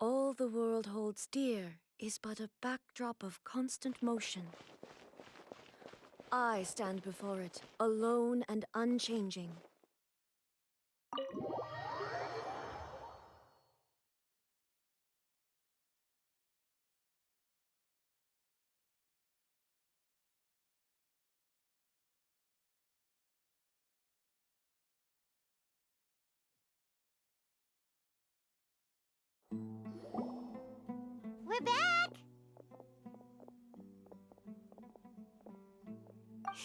All the world holds dear is but a backdrop of constant motion. I stand before it, alone and unchanging. We're back!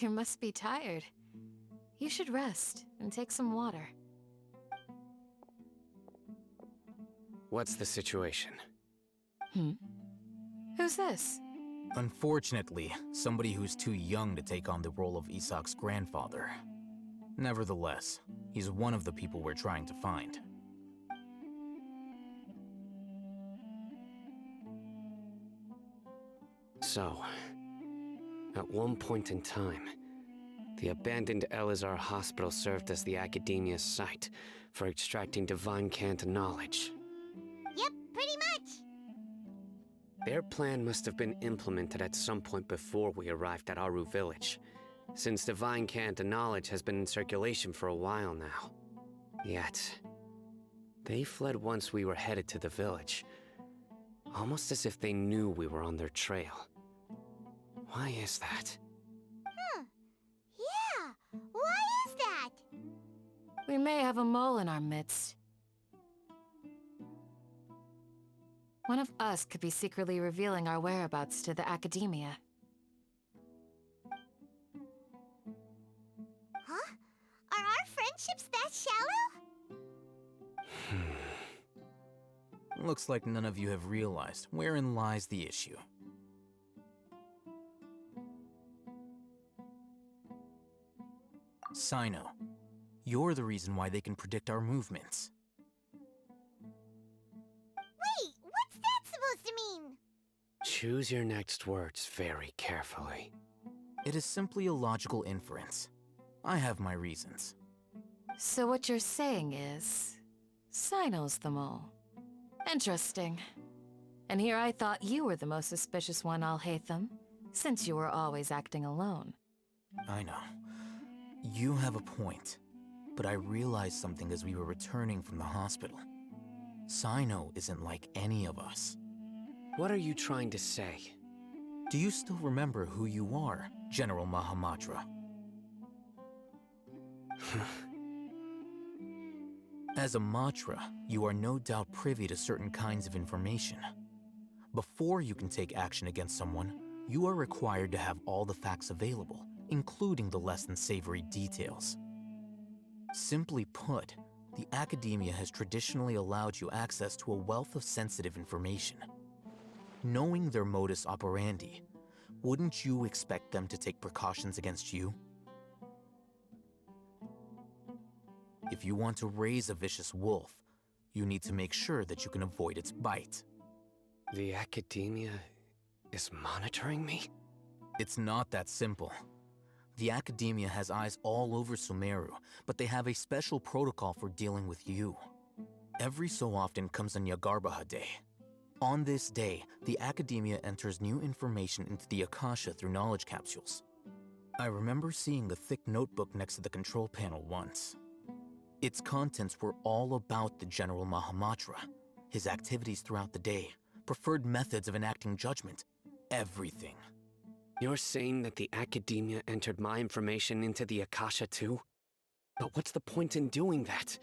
You must be tired. You should rest and take some water. What's the situation? Who's this? Unfortunately, somebody who's too young to take on the role of Isak's grandfather. Nevertheless, he's one of the people we're trying to find. So, at one point in time, the abandoned Elazar hospital served as the Academia's site for extracting divine cant knowledge. Yep, pretty much! Their plan must have been implemented at some point before we arrived at Aru village, since divine cant knowledge has been in circulation for a while now. Yet, they fled once we were headed to the village, almost as if they knew we were on their trail. Why is that? Yeah, why is that? We may have a mole in our midst. One of us could be secretly revealing our whereabouts to the Academia. Huh? Are our friendships that shallow? Looks like none of you have realized wherein lies the issue. Sino, you're the reason why they can predict our movements. Wait, what's that supposed to mean? Choose your next words very carefully. It is simply a logical inference. I have my reasons. So what you're saying is... Sino's the mole. Interesting. And here I thought you were the most suspicious one, Alhaitham, since you were always acting alone. I know. You have a point, but I realized something as we were returning from the hospital. Sino isn't like any of us. What are you trying to say? Do you still remember who you are, General Mahamatra? As a Matra, you are no doubt privy to certain kinds of information. Before you can take action against someone, you are required to have all the facts available, including the less than savory details. Simply put, the Academia has traditionally allowed you access to a wealth of sensitive information. Knowing their modus operandi, wouldn't you expect them to take precautions against you? If you want to raise a vicious wolf, you need to make sure that you can avoid its bite. The Academia is monitoring me? It's not that simple. The Academia has eyes all over Sumeru, but they have a special protocol for dealing with you. Every so often comes a Nyagarbaha Day. On this day, the Academia enters new information into the Akasha through knowledge capsules. I remember seeing a thick notebook next to the control panel once. Its contents were all about the General Mahamatra, his activities throughout the day, preferred methods of enacting judgment, everything. You're saying that the Academia entered my information into the Akasha too? But what's the point in doing that?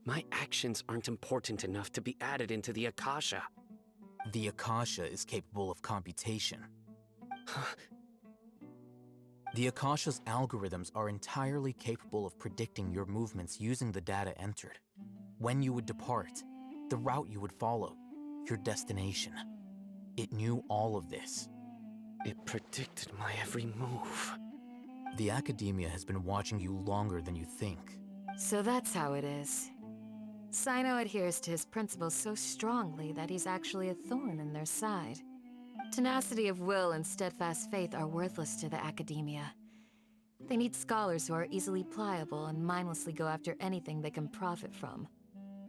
My actions aren't important enough to be added into the Akasha. The Akasha is capable of computation. The Akasha's algorithms are entirely capable of predicting your movements using the data entered. When you would depart, the route you would follow, your destination. It knew all of this. It predicted my every move. The Academia has been watching you longer than you think. So that's how it is. Sino adheres to his principles so strongly that he's actually a thorn in their side. Tenacity of will and steadfast faith are worthless to the Academia. They need scholars who are easily pliable and mindlessly go after anything they can profit from.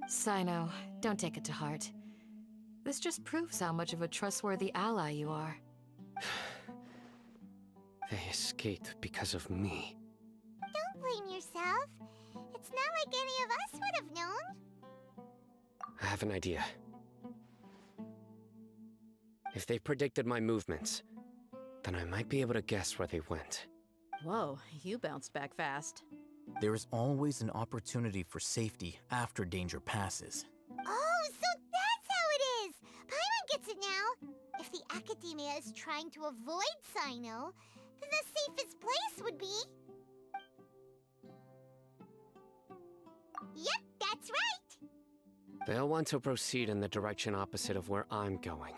Sino, don't take it to heart. This just proves how much of a trustworthy ally you are. They escaped because of me. Don't blame yourself. It's not like any of us would have known. I have an idea. If they predicted my movements, then I might be able to guess where they went. Whoa, you bounced back fast. There is always an opportunity for safety after danger passes. Oh, so that's how it is! Paimon gets it now. If the Academia is trying to avoid Sino, then the safest place would be... Yep, that's right! They'll want to proceed in the direction opposite of where I'm going.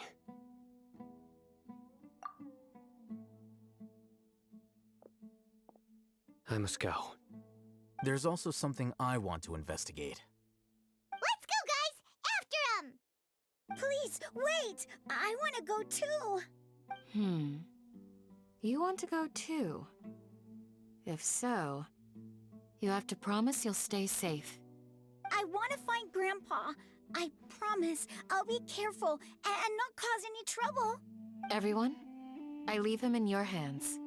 I must go. There's also something I want to investigate. Let's go, guys! After 'em! Please, wait! I want to go too! You want to go too? If so, you have to promise you'll stay safe. I want to find Grandpa. I promise I'll be careful and not cause any trouble. Everyone, I leave him in your hands.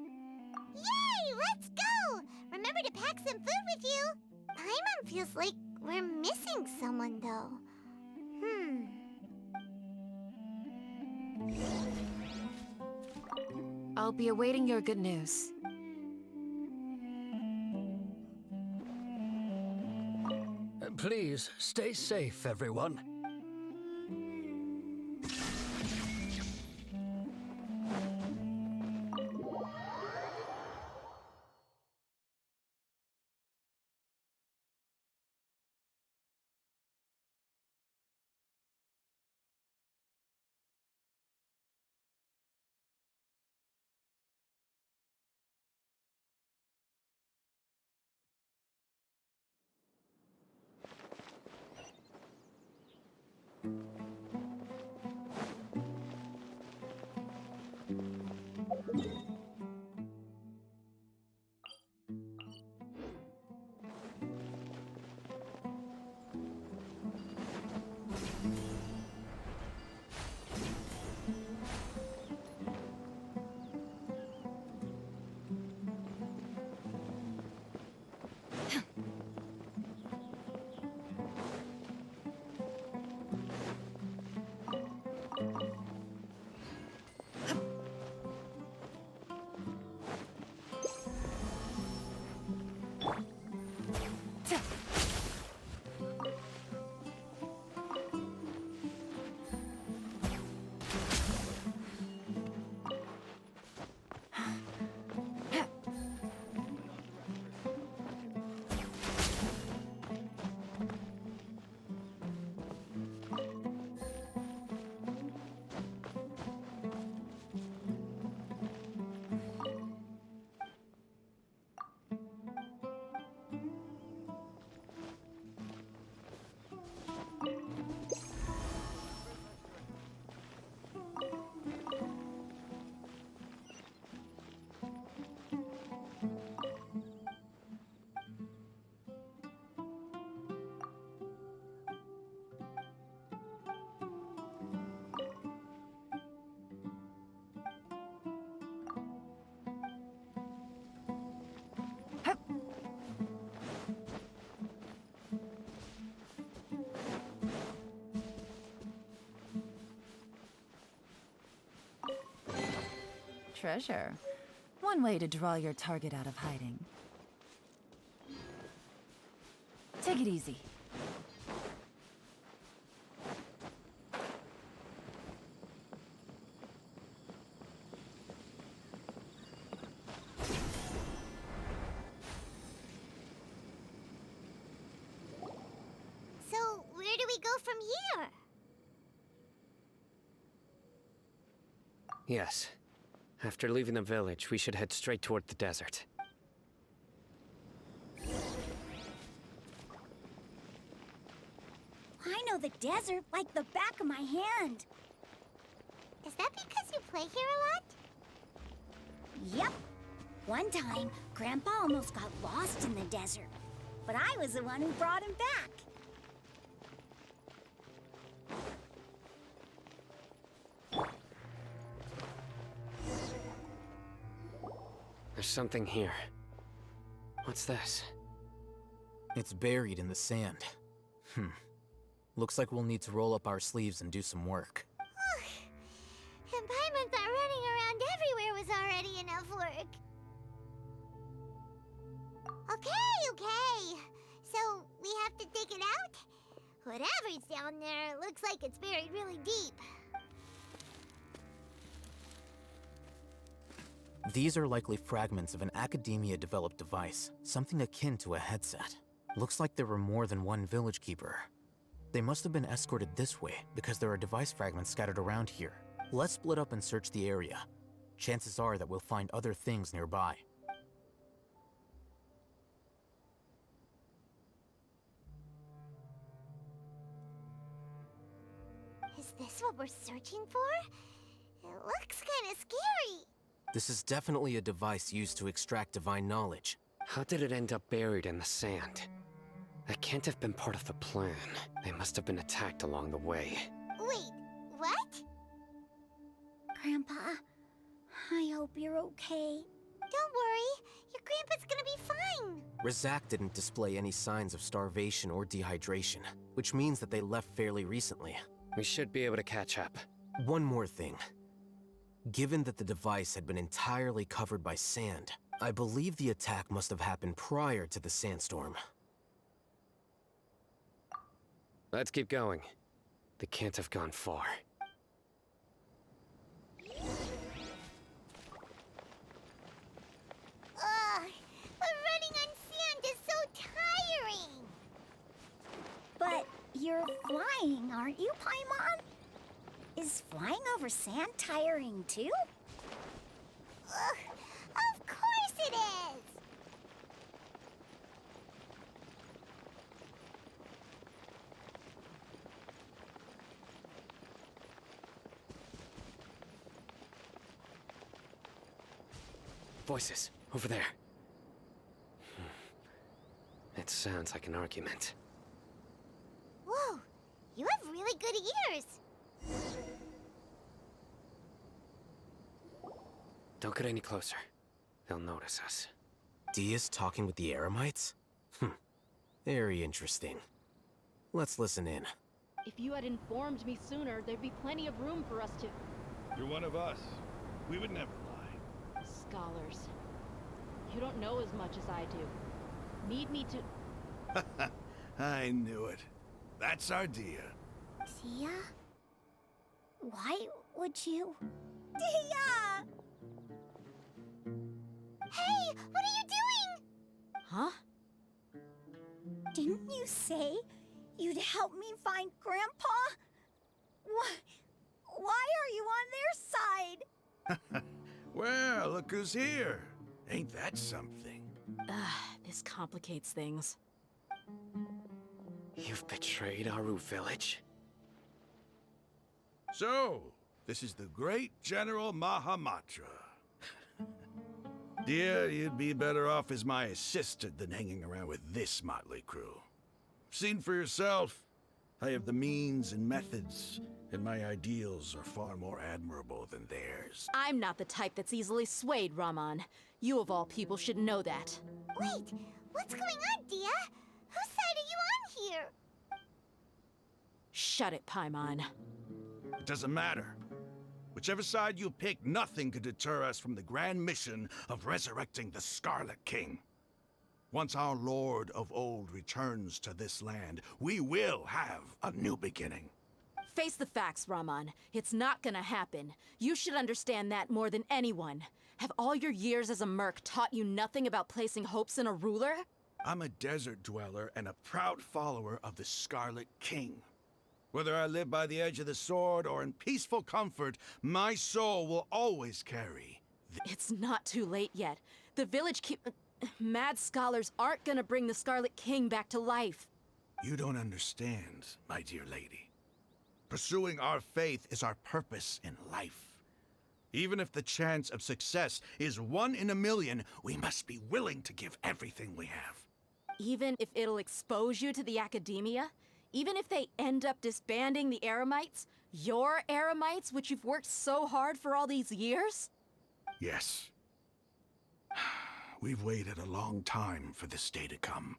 Yay! Let's go! Remember to pack some food with you. Paimon feels like we're missing someone, though. I'll be awaiting your good news. Please, stay safe, everyone. Treasure. One way to draw your target out of hiding. Take it easy. So, where do we go from here? Yes. After leaving the village, we should head straight toward the desert. I know the desert like the back of my hand. Is that because you play here a lot? Yep. One time, Grandpa almost got lost in the desert, but I was the one who brought him back. There's something here. What's this? It's buried in the sand. Looks like we'll need to roll up our sleeves and do some work. And Paimon thought running around everywhere was already enough work. Okay. So, we have to dig it out? Whatever's down there, it looks like it's buried really deep. These are likely fragments of an Academia-developed device, something akin to a headset. Looks like there were more than one village keeper. They must have been escorted this way because there are device fragments scattered around here. Let's split up and search the area. Chances are that we'll find other things nearby. Is this what we're searching for? It looks kind of scary. This is definitely a device used to extract divine knowledge. How did it end up buried in the sand? That can't have been part of the plan. They must have been attacked along the way. Wait, what? Grandpa, I hope you're okay. Don't worry, your grandpa's gonna be fine. Razak didn't display any signs of starvation or dehydration, which means that they left fairly recently. We should be able to catch up. One more thing. Given that the device had been entirely covered by sand, I believe the attack must have happened prior to the sandstorm. Let's keep going. They can't have gone far. Ugh, but running on sand is so tiring. But you're flying, aren't you, Paimon? Is flying over sand tiring too? Ugh, of course it is. Voices, over there. It sounds like an argument. Whoa, you have really good ears. Don't get any closer. They'll notice us. Dia's talking with the Eremites? Very interesting. Let's listen in. If you had informed me sooner, there'd be plenty of room for us to... You're one of us. We would never lie. Scholars. You don't know as much as I do. Need me to... I knew it. That's our Dia. Dia? Why would you... Dia! Hey, what are you doing? Huh? Didn't you say you'd help me find Grandpa? Why are you on their side? Well, look who's here. Ain't that something? This complicates things. You've betrayed Aru Village? So, this is the great General Mahamatra. Dear, you'd be better off as my assistant than hanging around with this motley crew. Seen for yourself, I have the means and methods, and my ideals are far more admirable than theirs. I'm not the type that's easily swayed, Raman. You of all people should know that. Wait, what's going on, Dia? Whose side are you on here? Shut it, Paimon. It doesn't matter. Whichever side you pick, nothing could deter us from the grand mission of resurrecting the Scarlet King. Once our Lord of Old returns to this land, we will have a new beginning. Face the facts, Raman. It's not gonna happen. You should understand that more than anyone. Have all your years as a merc taught you nothing about placing hopes in a ruler? I'm a desert dweller and a proud follower of the Scarlet King. Whether I live by the edge of the sword or in peaceful comfort, my soul will always carry. It's not too late yet. The village mad scholars aren't gonna bring the Scarlet King back to life. You don't understand, my dear lady. Pursuing our faith is our purpose in life. Even if the chance of success is 1 in a million, we must be willing to give everything we have. Even if it'll expose you to the Academia? Even if they end up disbanding the Eremites? Your Eremites, which you've worked so hard for all these years? Yes. We've waited a long time for this day to come.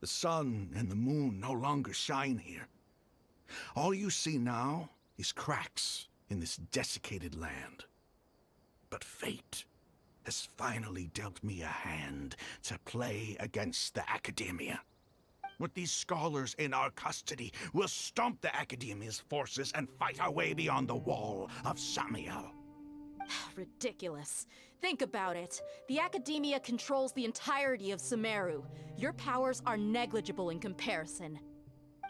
The sun and the moon no longer shine here. All you see now is cracks in this desiccated land. But fate has finally dealt me a hand to play against the Academia. With these scholars in our custody, we'll stomp the Academia's forces and fight our way beyond the wall of Samiel. Ridiculous. Think about it. The Academia controls the entirety of Sumeru. Your powers are negligible in comparison.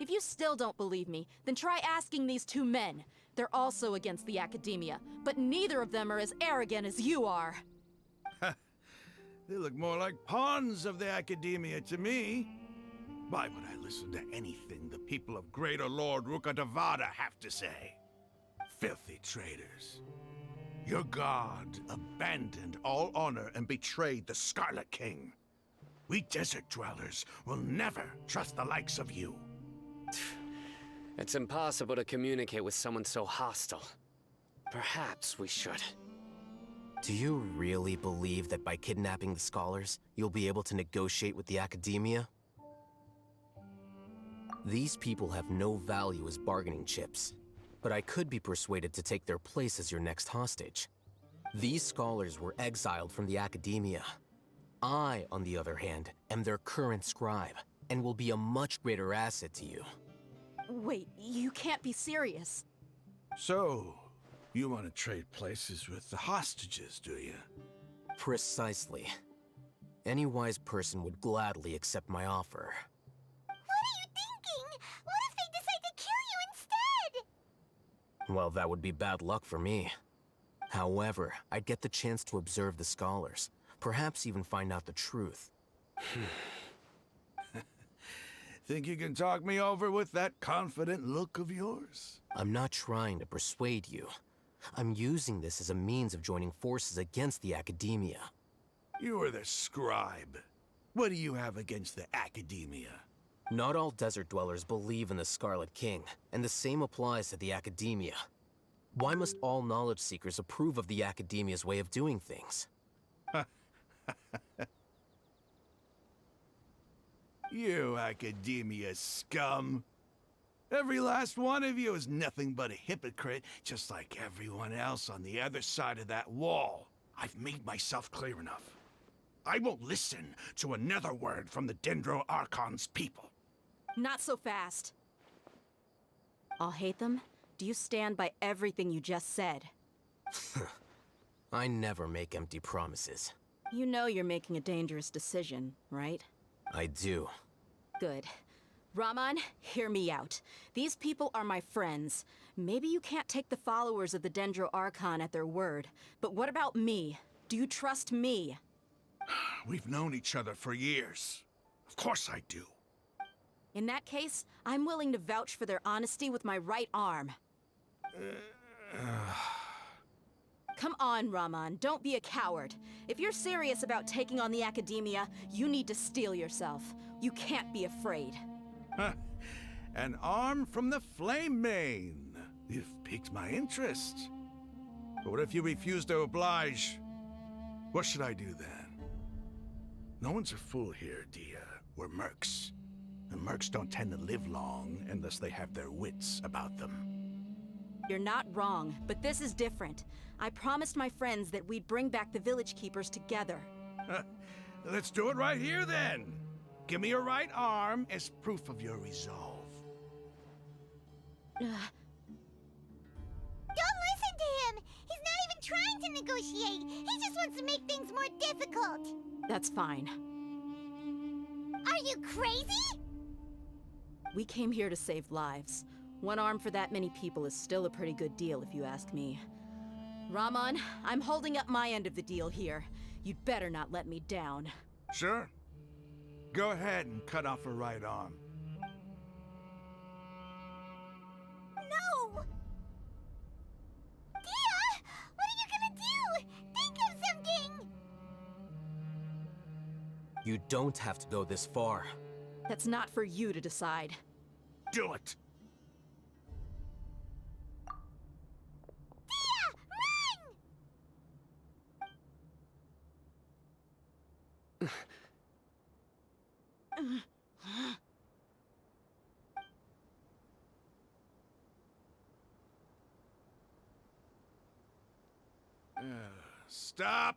If you still don't believe me, then try asking these two men. They're also against the Academia, but neither of them are as arrogant as you are. They look more like pawns of the Academia to me. Why would I listen to anything the people of Greater Lord Rukkhadevada have to say? Filthy traitors. Your god abandoned all honor and betrayed the Scarlet King. We desert dwellers will never trust the likes of you. It's impossible to communicate with someone so hostile. Perhaps we should. Do you really believe that by kidnapping the scholars, you'll be able to negotiate with the Academia? These people have no value as bargaining chips, but I could be persuaded to take their place as your next hostage. These scholars were exiled from the Academia. I, on the other hand, am their current scribe, and will be a much greater asset to you. Wait, you can't be serious. So, you want to trade places with the hostages, do you? Precisely. Any wise person would gladly accept my offer. What are you thinking? What if they decide to kill you instead? Well, that would be bad luck for me. However, I'd get the chance to observe the scholars, perhaps even find out the truth. Think you can talk me over with that confident look of yours? I'm not trying to persuade you. I'm using this as a means of joining forces against the Academia. You are the scribe. What do you have against the Academia? Not all desert dwellers believe in the Scarlet King, and the same applies to the Academia. Why must all knowledge seekers approve of the Academia's way of doing things? You Academia scum. Every last one of you is nothing but a hypocrite, just like everyone else on the other side of that wall. I've made myself clear enough. I won't listen to another word from the Dendro Archon's people. Not so fast. I'll hate them. Do you stand by everything you just said? I never make empty promises. You know you're making a dangerous decision, right? I do. Good. Raman, hear me out. These people are my friends. Maybe you can't take the followers of the Dendro Archon at their word, but what about me? Do you trust me? We've known each other for years. Of course I do. In that case, I'm willing to vouch for their honesty with my right arm. Come on, Raman, don't be a coward. If you're serious about taking on the Academia, you need to steel yourself. You can't be afraid. An arm from the Flame Mane. You've piqued my interest. But what if you refuse to oblige? What should I do then? No one's a fool here, Dia. We're mercs. And mercs don't tend to live long unless they have their wits about them. You're not wrong, but this is different. I promised my friends that we'd bring back the village keepers together. Let's do it right here then. Give me your right arm as proof of your resolve. Don't listen to him! He's not even trying to negotiate! He just wants to make things more difficult! That's fine. Are you crazy? We came here to save lives. One arm for that many people is still a pretty good deal, if you ask me. Raman, I'm holding up my end of the deal here. You'd better not let me down. Sure. Go ahead and cut off her right arm. No! Dia! What are you gonna do? Think of something! You don't have to go this far. That's not for you to decide. Do it! Dia! Run! Stop!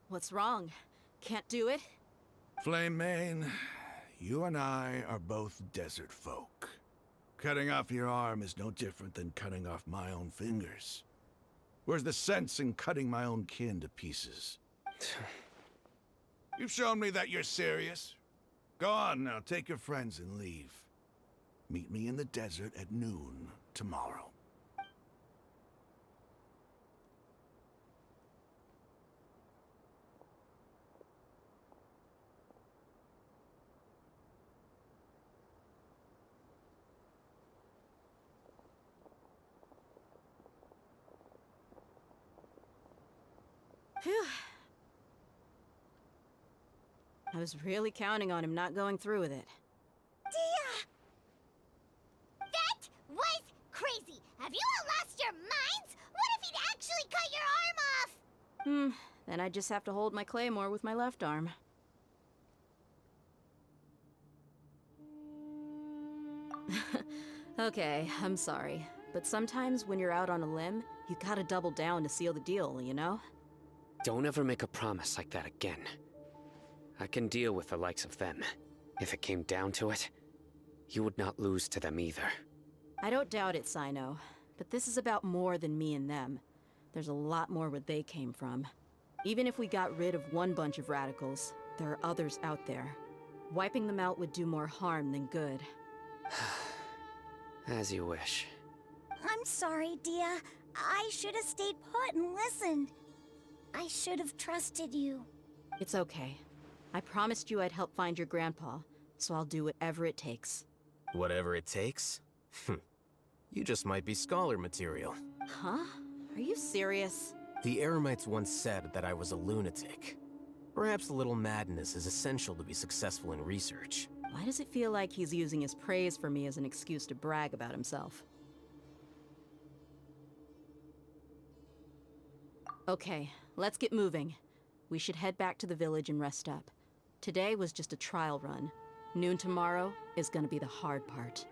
What's wrong? Can't do it? Flame Mane, you and I are both desert folk. Cutting off your arm is no different than cutting off my own fingers. Where's the sense in cutting my own kin to pieces? You've shown me that you're serious. Go on now, take your friends and leave. Meet me in the desert at noon tomorrow. Phew. I was really counting on him not going through with it. Dia! That was crazy! Have you all lost your minds? What if he'd actually cut your arm off? Then I just have to hold my claymore with my left arm. Okay, I'm sorry. But sometimes when you're out on a limb, you gotta double down to seal the deal, you know? Don't ever make a promise like that again. I can deal with the likes of them. If it came down to it, you would not lose to them either. I don't doubt it, Sino. But this is about more than me and them. There's a lot more where they came from. Even if we got rid of one bunch of radicals, there are others out there. Wiping them out would do more harm than good. As you wish. I'm sorry, Dia. I should have stayed put and listened. I should have trusted you. It's okay. I promised you I'd help find your grandpa, so I'll do whatever it takes. Whatever it takes? You just might be scholar material. Huh? Are you serious? The Eremites once said that I was a lunatic. Perhaps a little madness is essential to be successful in research. Why does it feel like he's using his praise for me as an excuse to brag about himself? Okay, let's get moving. We should head back to the village and rest up. Today was just a trial run. Noon tomorrow is gonna be the hard part.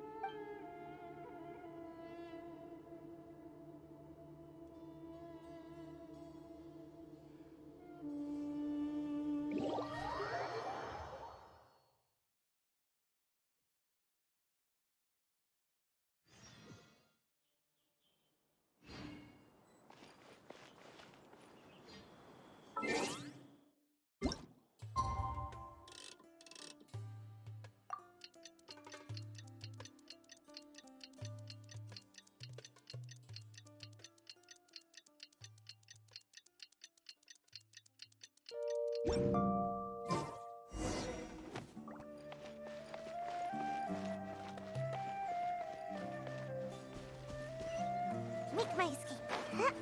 Make my escape.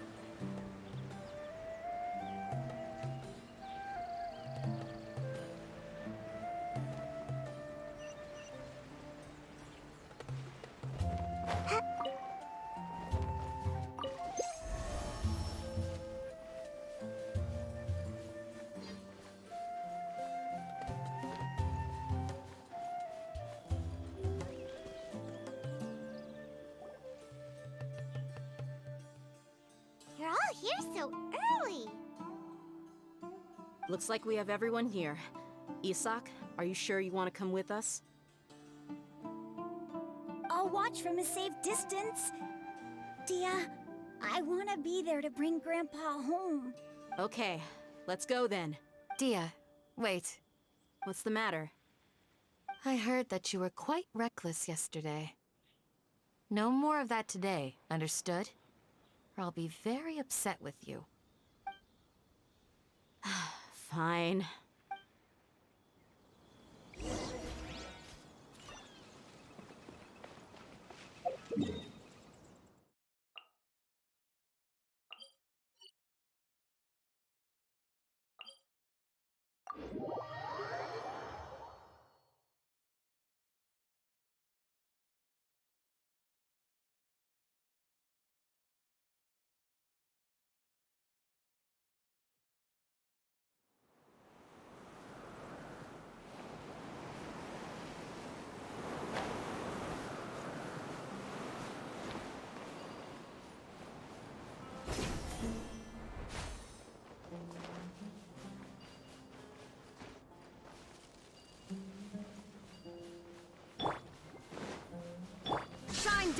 You're all here so early. Looks like we have everyone here. Isak, are you sure you want to come with us? I'll watch from a safe distance. Dia, I want to be there to bring Grandpa home. Okay, let's go then. Dia, wait. What's the matter? I heard that you were quite reckless yesterday. No more of that today, understood? Or I'll be very upset with you. Fine.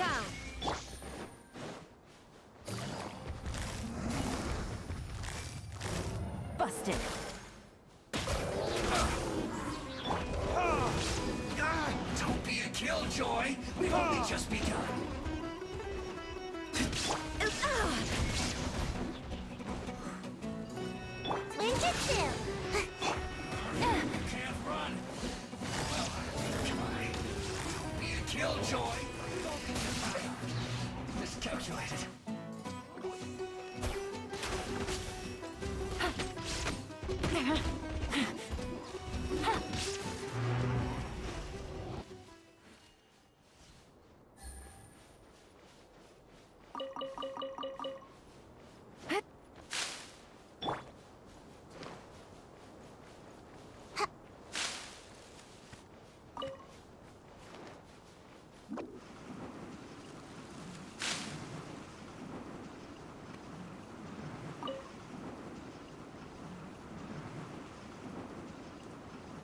down. Busted. Don't be a killjoy. We've only just begun. Ninjutsu! Can't run. Well, try. Don't be a killjoy. Miscalculated.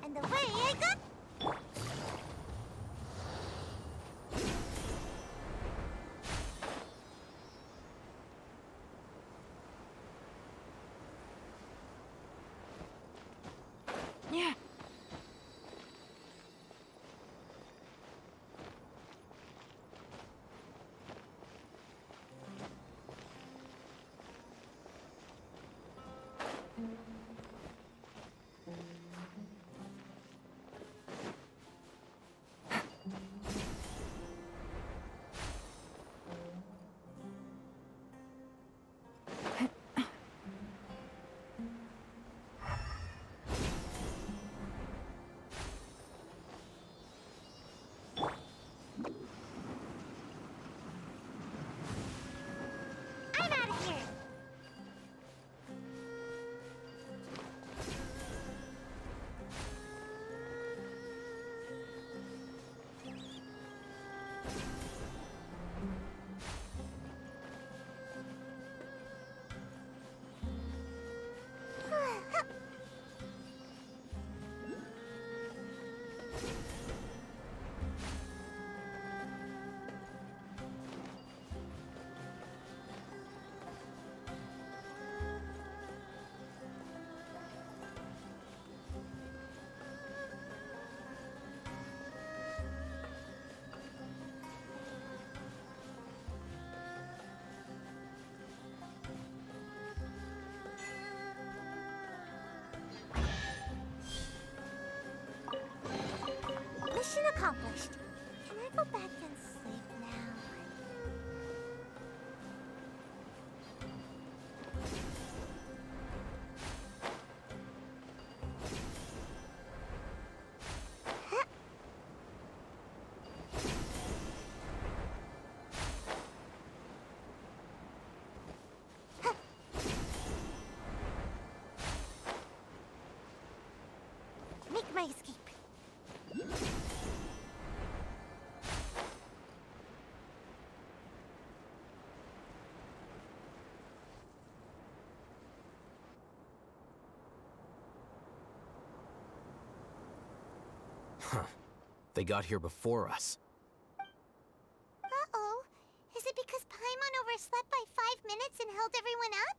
And away I go! Yeah. I'm out of here! Mission accomplished. Can I go back and sleep now? Make my escape. Huh. They got here before us. Uh-oh. Is it because Paimon overslept by 5 minutes and held everyone up?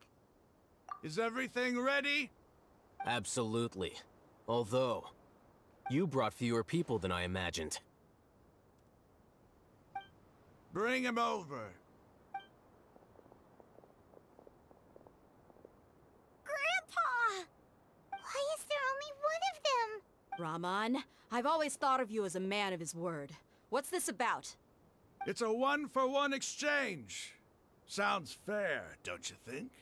Is everything ready? Absolutely. Although, you brought fewer people than I imagined. Bring him over. Grandpa! Why is there only one of them? Raman, I've always thought of you as a man of his word. What's this about? It's a one-for-one exchange. Sounds fair, don't you think?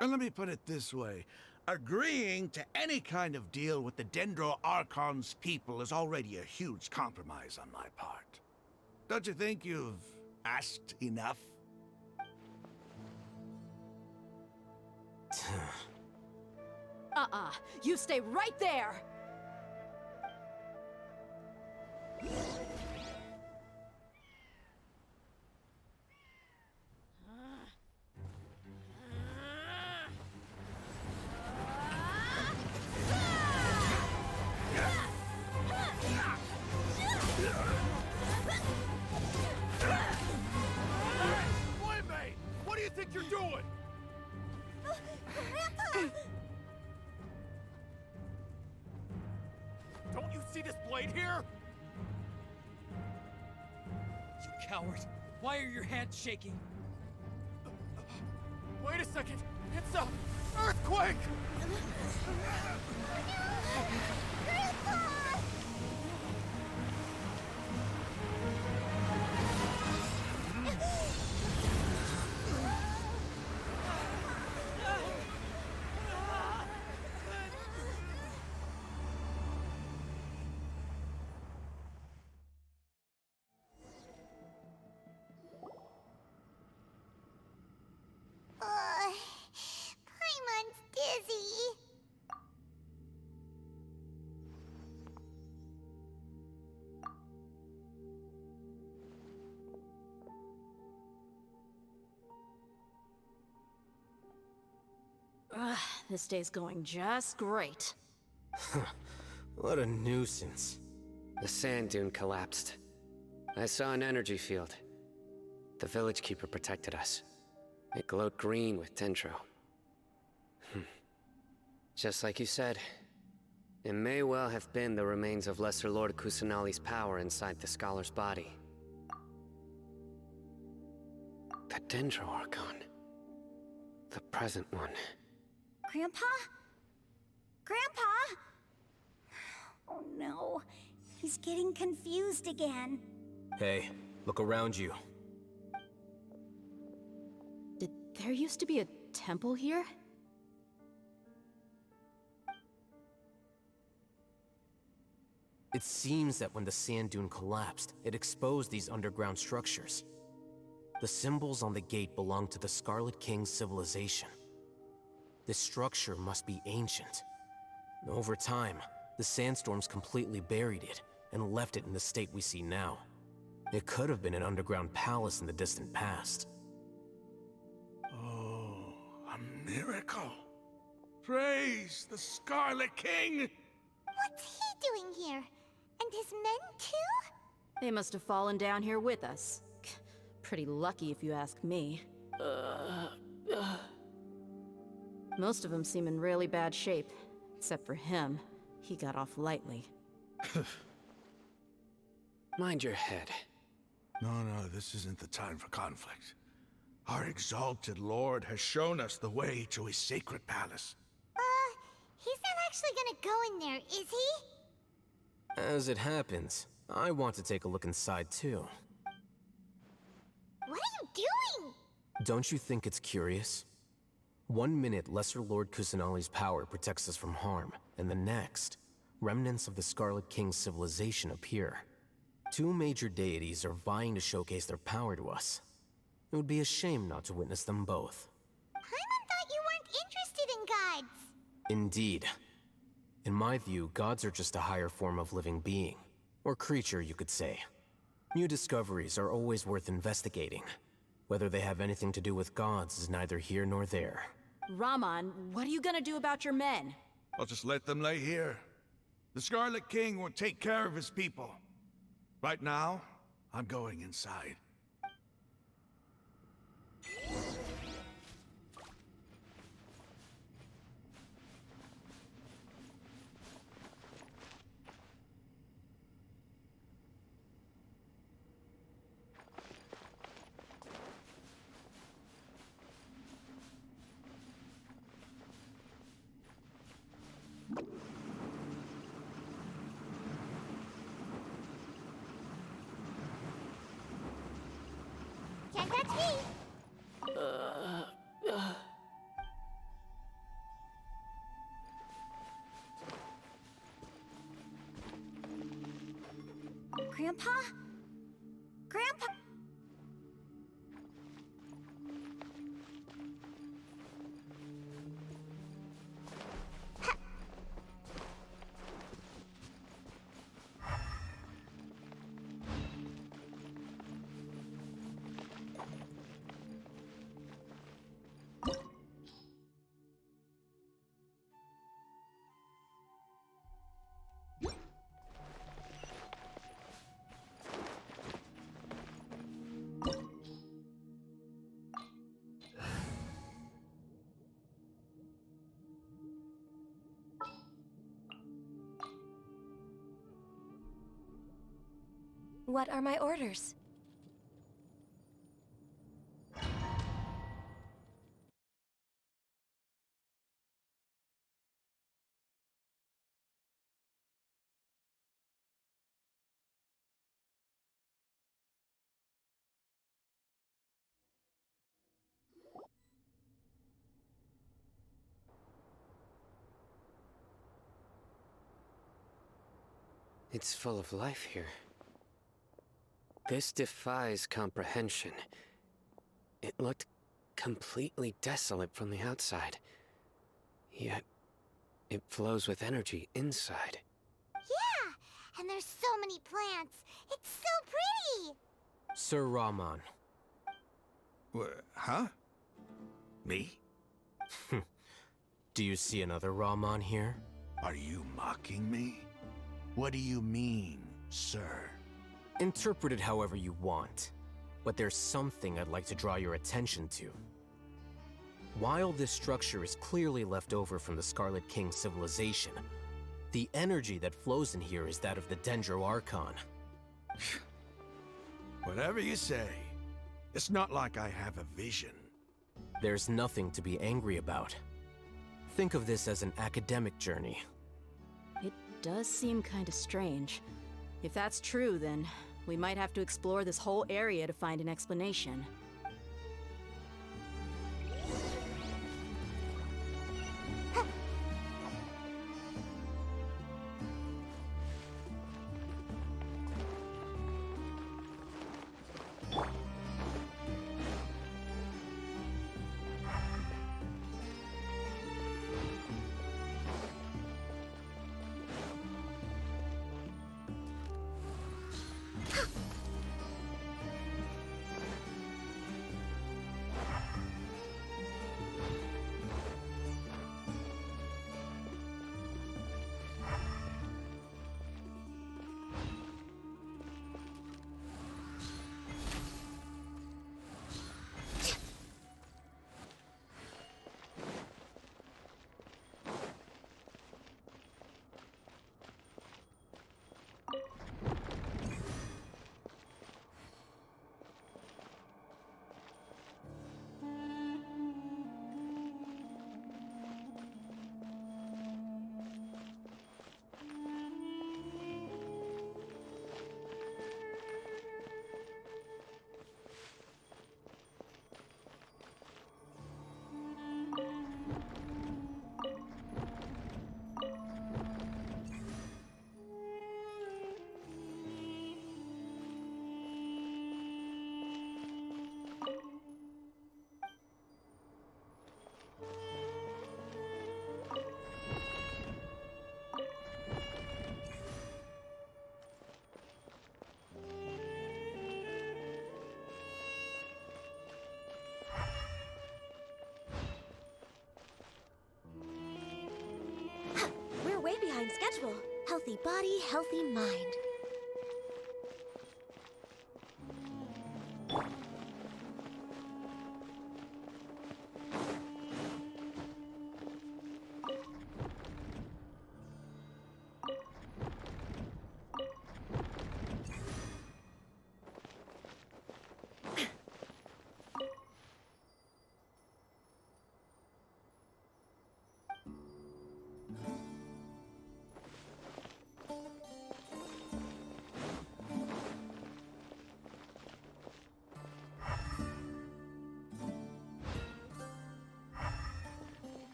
And let me put it this way. Agreeing to any kind of deal with the Dendro Archon's people is already a huge compromise on my part. Don't you think you've asked enough? You stay right there! see this blade here? You coward! Why are your hands shaking? Wait a second! It's a earthquake! Paimon's dizzy. Ugh, this day's going just great. What a nuisance. The sand dune collapsed. I saw an energy field. The village keeper protected us. It glowed green with dendro. Just like you said, it may well have been the remains of Lesser Lord Kusanali's power inside the scholar's body. The dendro archon. The present one. Grandpa? Grandpa? Oh no, he's getting confused again. Hey, look around you. Did there used to be a temple here? It seems that when the sand dune collapsed, it exposed these underground structures. The symbols on the gate belong to the Scarlet King's civilization. This structure must be ancient. Over time, the sandstorms completely buried it and left it in the state we see now. It could have been an underground palace in the distant past. Oh, a miracle. Praise the Scarlet King! What's he doing here? And his men too? They must have fallen down here with us. Pretty lucky if you ask me. Most of them seem in really bad shape. Except for him. He got off lightly. Mind your head. No, this isn't the time for conflict. Our exalted lord has shown us the way to his sacred palace. He's not actually gonna go in there, is he? As it happens, I want to take a look inside too. What are you doing? Don't you think it's curious? One minute, Lesser Lord Kusanali's power protects us from harm, and the next, remnants of the Scarlet King's civilization appear. Two major deities are vying to showcase their power to us. It would be a shame not to witness them both. Paimon thought you weren't interested in gods. Indeed. In my view, gods are just a higher form of living being. Or creature, you could say. New discoveries are always worth investigating. Whether they have anything to do with gods is neither here nor there. Raman, what are you gonna do about your men? I'll just let them lay here. The Scarlet King will take care of his people. Right now, I'm going inside. Can't touch me. Grandpa? Grandpa? What are my orders? It's full of life here. This defies comprehension. It looked completely desolate from the outside. Yet, it flows with energy inside. Yeah, and there's so many plants. It's so pretty. Sir Rahman. Huh? Me? Do you see another Rahman here? Are you mocking me? What do you mean, sir? Interpret it however you want, but there's something I'd like to draw your attention to. While this structure is clearly left over from the Scarlet King's civilization, the energy that flows in here is that of the Dendro Archon. Whatever you say. It's not like I have a vision. There's nothing to be angry about. Think of this as an academic journey. It does seem kind of strange. If that's true, then we might have to explore this whole area to find an explanation. We're way behind schedule. Healthy body, healthy mind.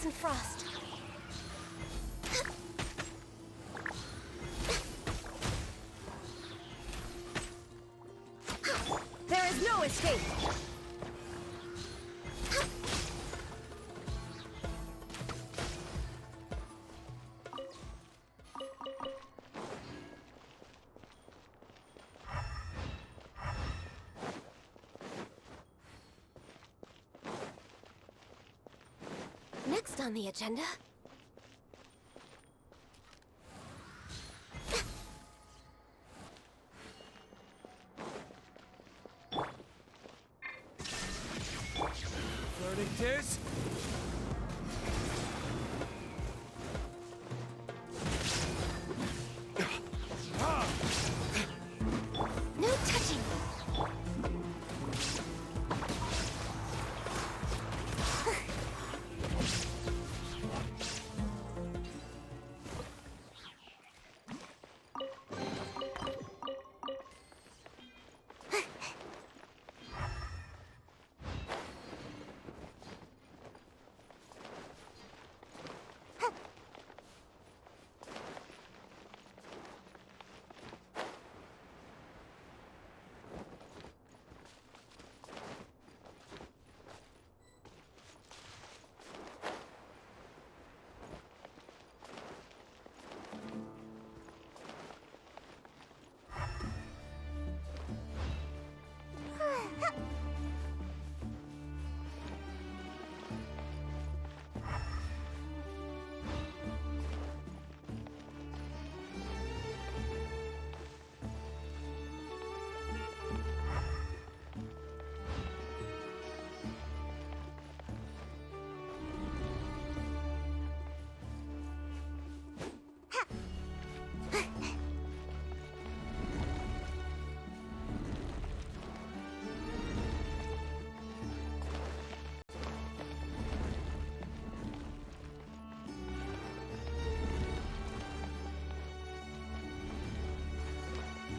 and frost. There is no escape! Next on the agenda... Flirting tis? No touching!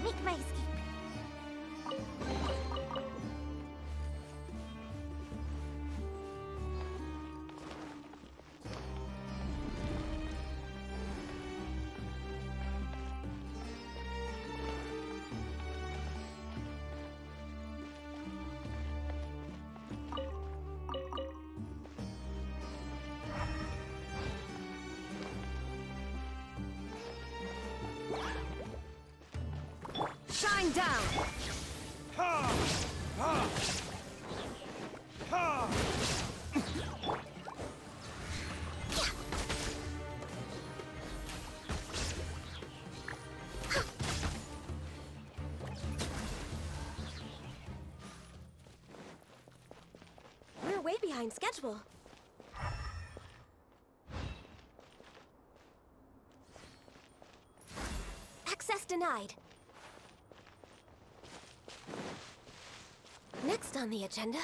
Make my escape. Shine down! Ha! Ha! Ha! We're way behind schedule. Access denied. Next on the agenda...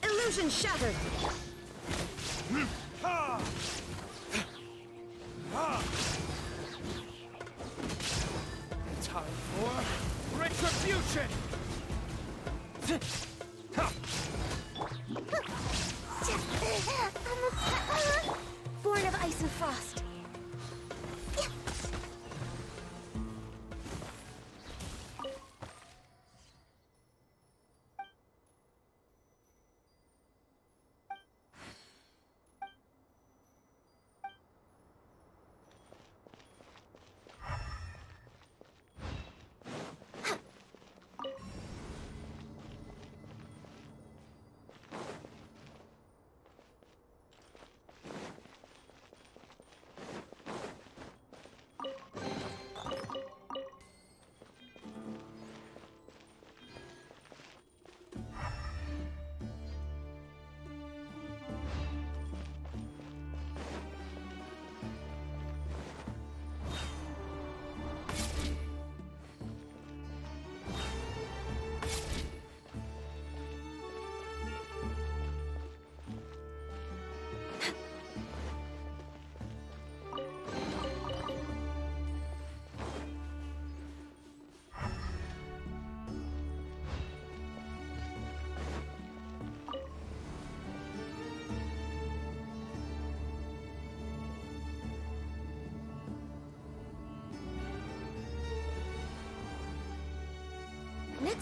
Illusion shattered! Ha! Ha! Time for retribution! Born of ice and frost.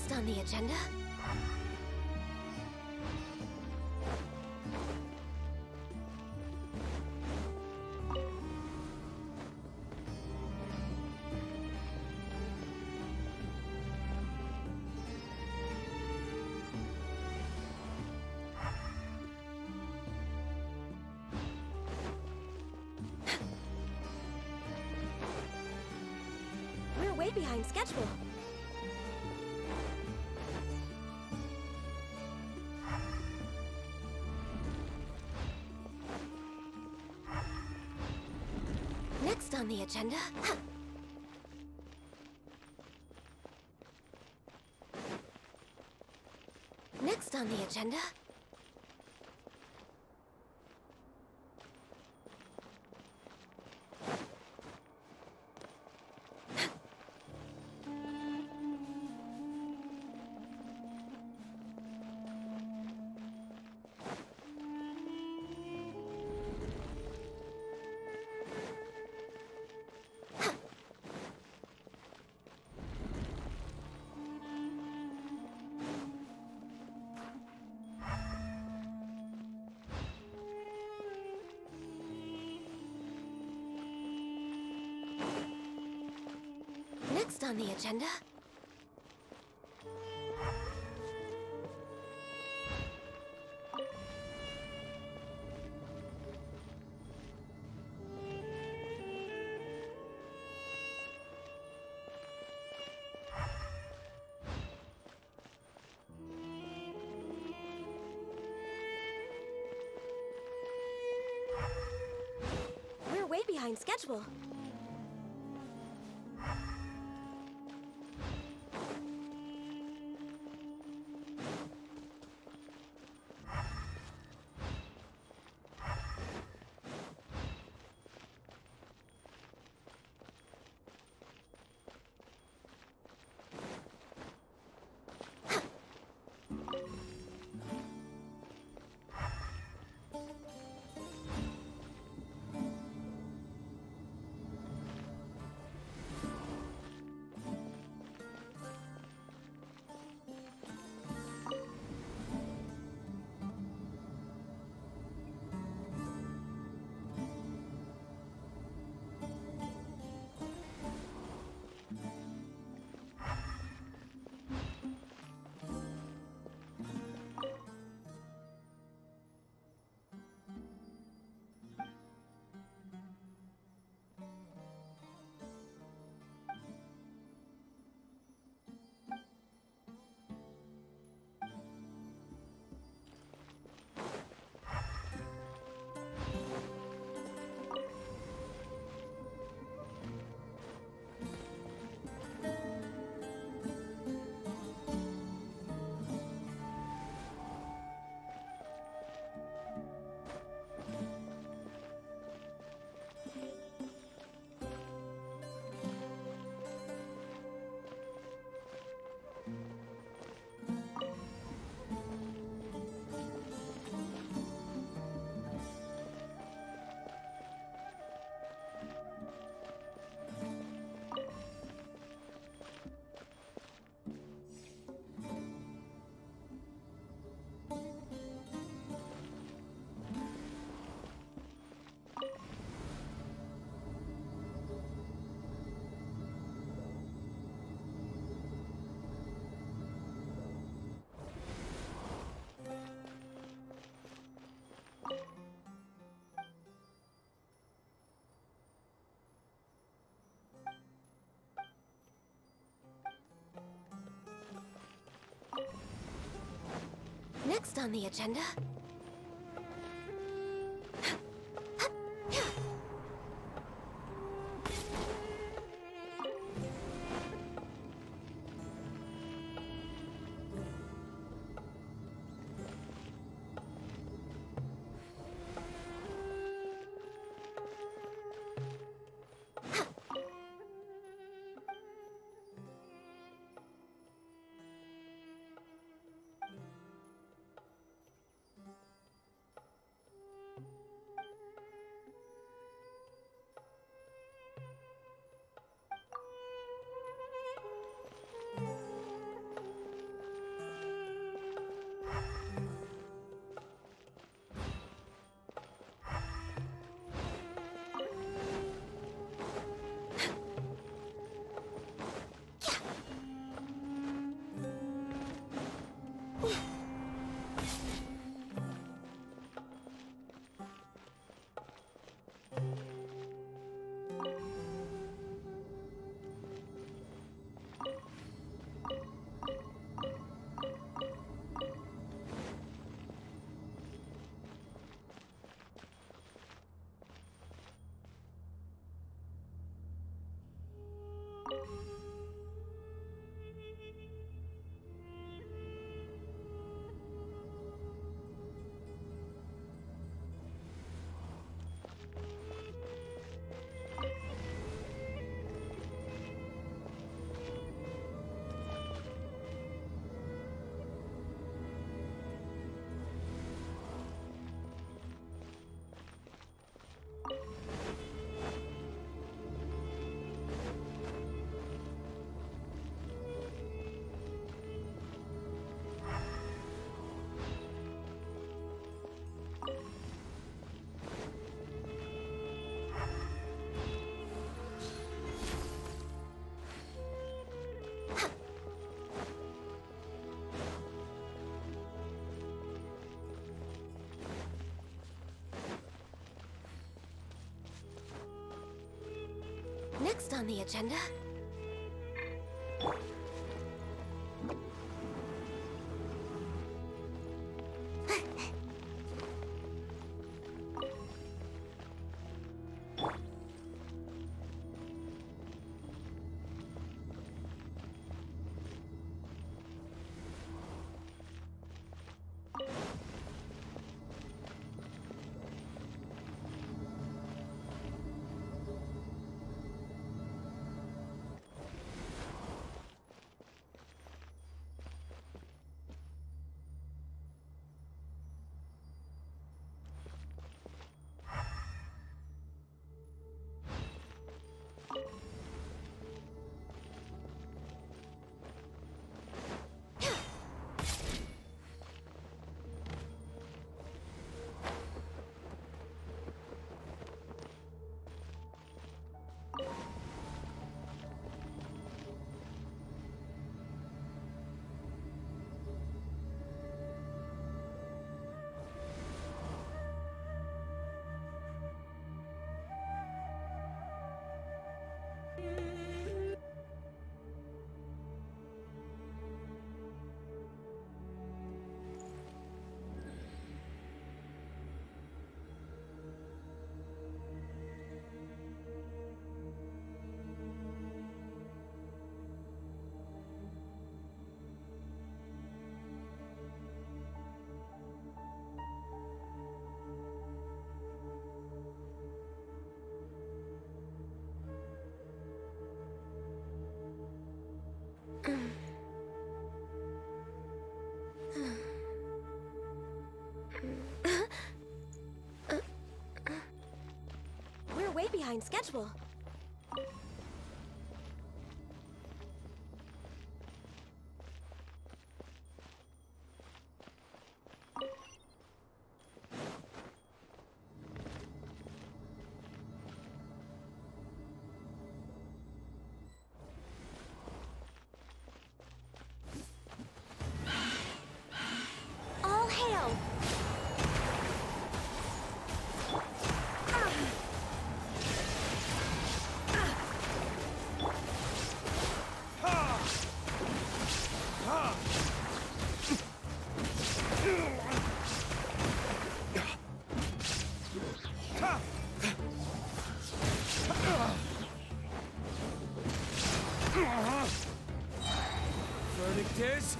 Next on the agenda... We're way behind schedule. Next on the agenda... Next on the agenda... Next on the agenda... We're way behind schedule. Next on the agenda... next on the agenda? We're way behind schedule. All hail! Verdict is...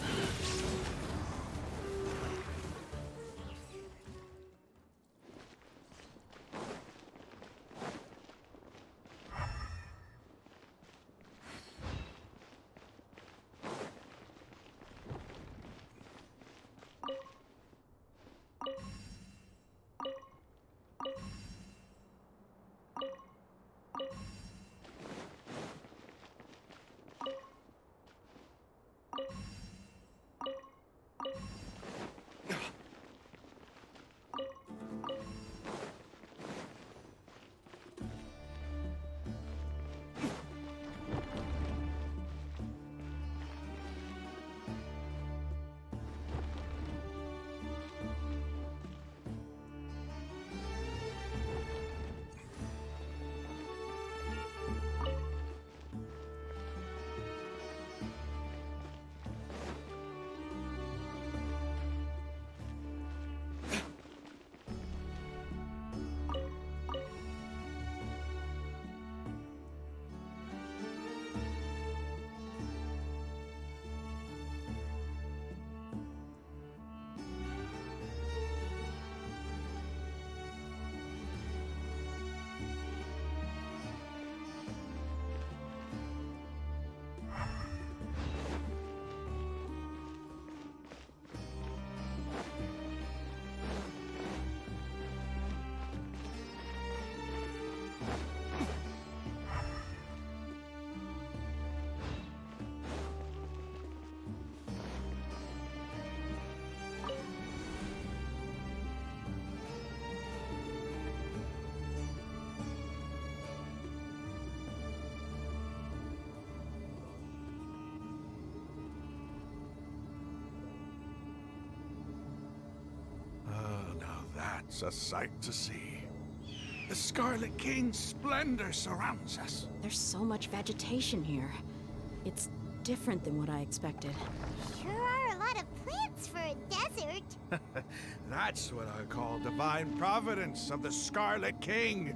Now that's a sight to see. The Scarlet King's splendor surrounds us. There's so much vegetation here. It's different than what I expected. Sure are a lot of plants for a desert. That's what I call divine providence of the Scarlet King.